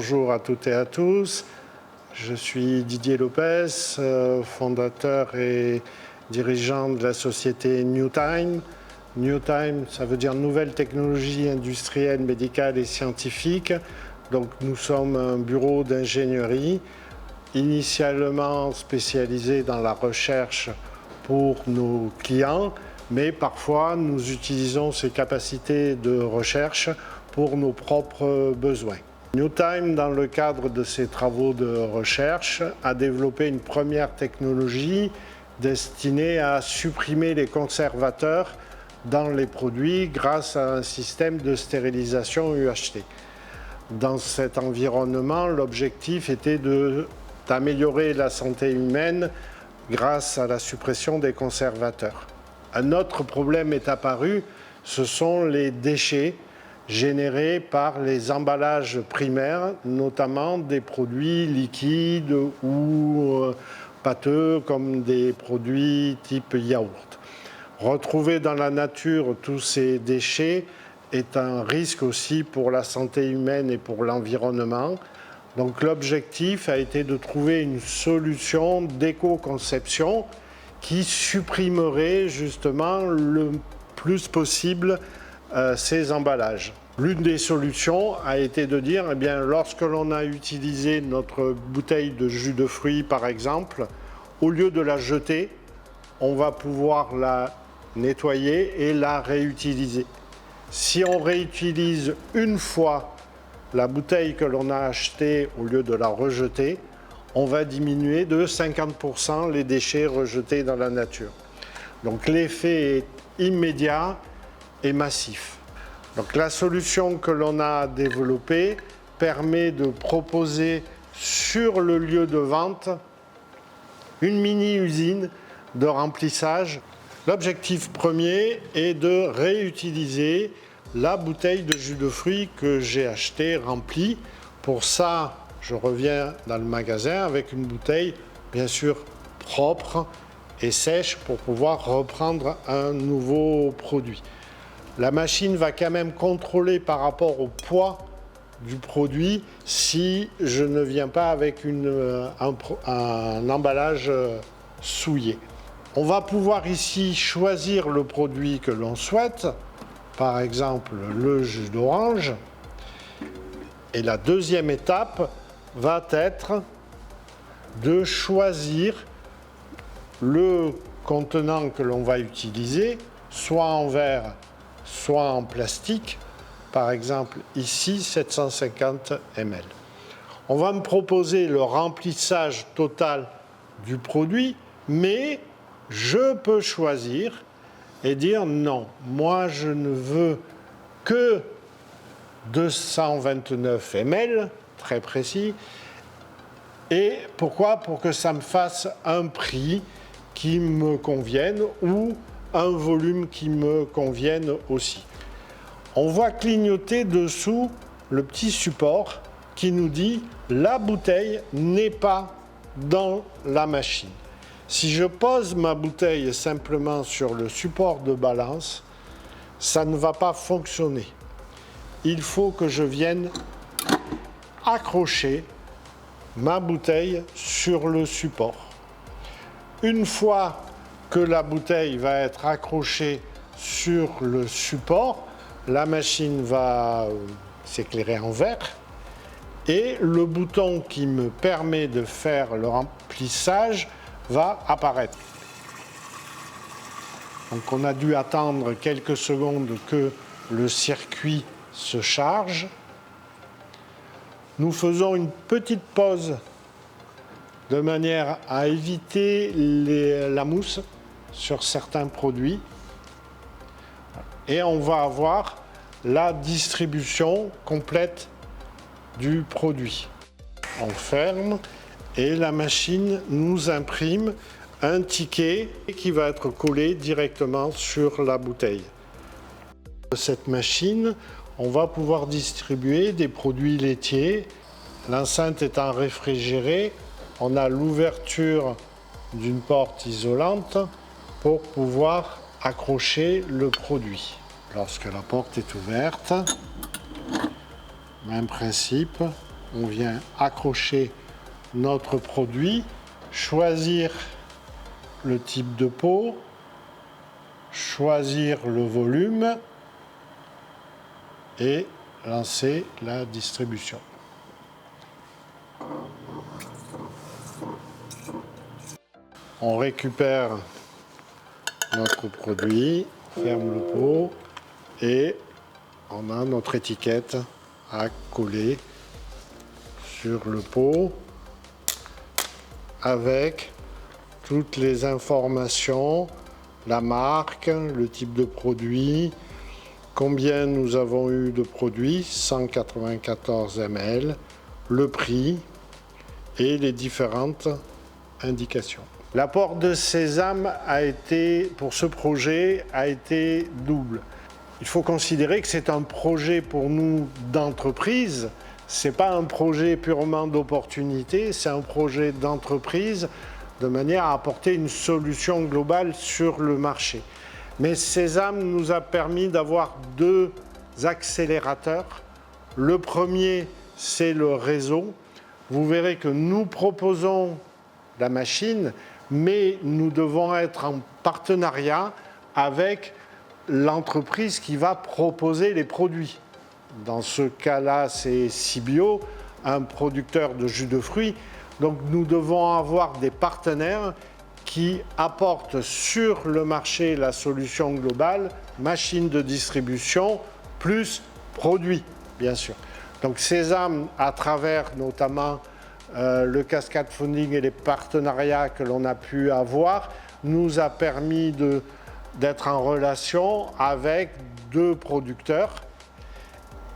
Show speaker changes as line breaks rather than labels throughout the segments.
Bonjour à toutes et à tous. Je suis Didier Lopez, fondateur et dirigeant de la société NewTime. NewTime, ça veut dire Nouvelles Technologies Industrielles, Médicales et Scientifiques. Donc nous sommes un bureau d'ingénierie initialement spécialisé dans la recherche pour nos clients, mais parfois nous utilisons ces capacités de recherche pour nos propres besoins. NewTime, dans le cadre de ses travaux de recherche, a développé une première technologie destinée à supprimer les conservateurs dans les produits grâce à un système de stérilisation UHT. Dans cet environnement, l'objectif était d'améliorer la santé humaine grâce à la suppression des conservateurs. Un autre problème est apparu, ce sont les déchets générés par les emballages primaires, notamment des produits liquides ou pâteux comme des produits type yaourt. Retrouver dans la nature tous ces déchets est un risque aussi pour la santé humaine et pour l'environnement. Donc l'objectif a été de trouver une solution d'éco-conception qui supprimerait justement le plus possible ces emballages. L'une des solutions a été de dire, eh bien, lorsque l'on a utilisé notre bouteille de jus de fruits par exemple, au lieu de la jeter, on va pouvoir la nettoyer et la réutiliser. Si on réutilise une fois la bouteille que l'on a achetée au lieu de la rejeter, on va diminuer de 50% les déchets rejetés dans la nature. Donc l'effet est immédiat et massif. Donc la solution que l'on a développée permet de proposer sur le lieu de vente une mini-usine de remplissage. L'objectif premier est de réutiliser la bouteille de jus de fruits que j'ai achetée remplie. Pour ça, je reviens dans le magasin avec une bouteille bien sûr propre et sèche pour pouvoir reprendre un nouveau produit. La machine va quand même contrôler par rapport au poids du produit si je ne viens pas avec un emballage souillé. On va pouvoir ici choisir le produit que l'on souhaite, par exemple le jus d'orange. Et la deuxième étape va être de choisir le contenant que l'on va utiliser, soit en verre, soit en plastique, par exemple ici 750 ml. On va me proposer le remplissage total du produit, mais je peux choisir et dire non, moi je ne veux que 229 ml, très précis. Et pourquoi? Pour que ça me fasse un prix qui me convienne ou un volume qui me convienne aussi. On voit clignoter dessous le petit support qui nous dit la bouteille n'est pas dans la machine. Si je pose ma bouteille simplement sur le support de balance, ça ne va pas fonctionner. Il faut que je vienne accrocher ma bouteille sur le support. Une fois que la bouteille va être accrochée sur le support, la machine va s'éclairer en vert et le bouton qui me permet de faire le remplissage va apparaître. Donc on a dû attendre quelques secondes que le circuit se charge. Nous faisons une petite pause de manière à éviter la mousse sur certains produits. Et on va avoir la distribution complète du produit. On ferme et la machine nous imprime un ticket qui va être collé directement sur la bouteille. De cette machine, on va pouvoir distribuer des produits laitiers. L'enceinte étant réfrigérée, on a l'ouverture d'une porte isolante pour pouvoir accrocher le produit. Lorsque la porte est ouverte, même principe, on vient accrocher notre produit, choisir le type de pot, choisir le volume et lancer la distribution. On récupère notre produit, ferme le pot et on a notre étiquette à coller sur le pot avec toutes les informations, la marque, le type de produit, combien nous avons eu de produits, 194 ml, le prix et les différentes indications. L'apport de Sésame pour ce projet a été double. Il faut considérer que c'est un projet pour nous d'entreprise. Ce n'est pas un projet purement d'opportunité, c'est un projet d'entreprise de manière à apporter une solution globale sur le marché. Mais Sésame nous a permis d'avoir deux accélérateurs. Le premier, c'est le réseau. Vous verrez que nous proposons la machine, mais nous devons être en partenariat avec l'entreprise qui va proposer les produits. Dans ce cas-là, c'est Cibio, un producteur de jus de fruits. Donc nous devons avoir des partenaires qui apportent sur le marché la solution globale, machine de distribution plus produits, bien sûr. Donc Sésame, à travers notamment le Cascade Funding et les partenariats que l'on a pu avoir, nous a permis d'être en relation avec deux producteurs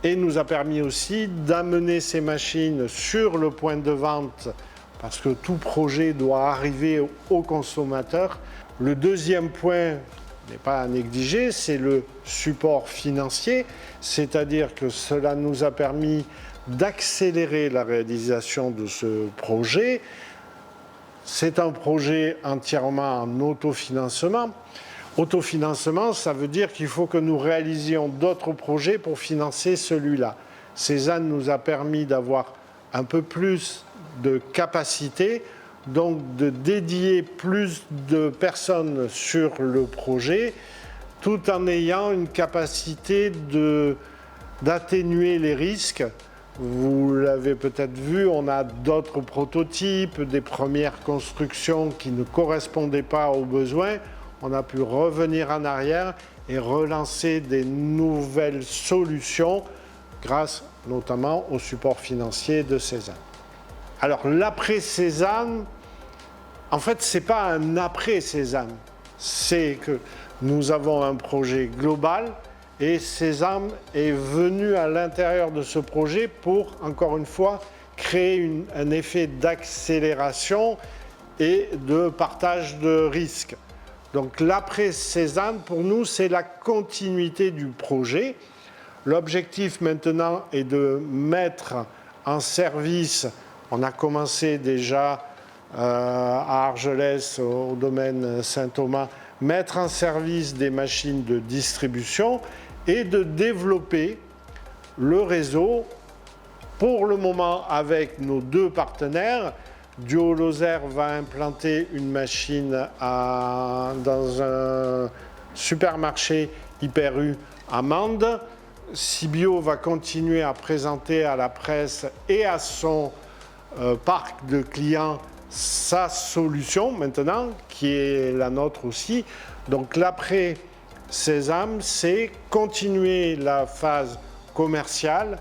et nous a permis aussi d'amener ces machines sur le point de vente parce que tout projet doit arriver au consommateur. Le deuxième point n'est pas à négliger, c'est le support financier, c'est-à-dire que cela nous a permis d'accélérer la réalisation de ce projet. C'est un projet entièrement en autofinancement. Autofinancement, ça veut dire qu'il faut que nous réalisions d'autres projets pour financer celui-là. Sésame nous a permis d'avoir un peu plus de capacité, donc de dédier plus de personnes sur le projet, tout en ayant une capacité d'atténuer les risques. Vous l'avez peut-être vu, on a d'autres prototypes, des premières constructions qui ne correspondaient pas aux besoins. On a pu revenir en arrière et relancer des nouvelles solutions grâce notamment au support financier de Sésame. Alors l'après-Sésame, en fait, ce n'est pas un après-Sésame, c'est que nous avons un projet global et Sésame est venu à l'intérieur de ce projet pour, encore une fois, créer un effet d'accélération et de partage de risques. Donc l'après-Sésame, pour nous, c'est la continuité du projet. L'objectif maintenant est de mettre en service, on a commencé déjà à Argelès, au domaine Saint-Thomas, mettre en service des machines de distribution et de développer le réseau, pour le moment avec nos deux partenaires. Duo-Lozère va implanter une machine dans un supermarché Hyper U à Mende. Cibio va continuer à présenter à la presse et à son parc de clients sa solution maintenant, qui est la nôtre aussi. Donc l'après-Sésame, c'est continuer la phase commerciale.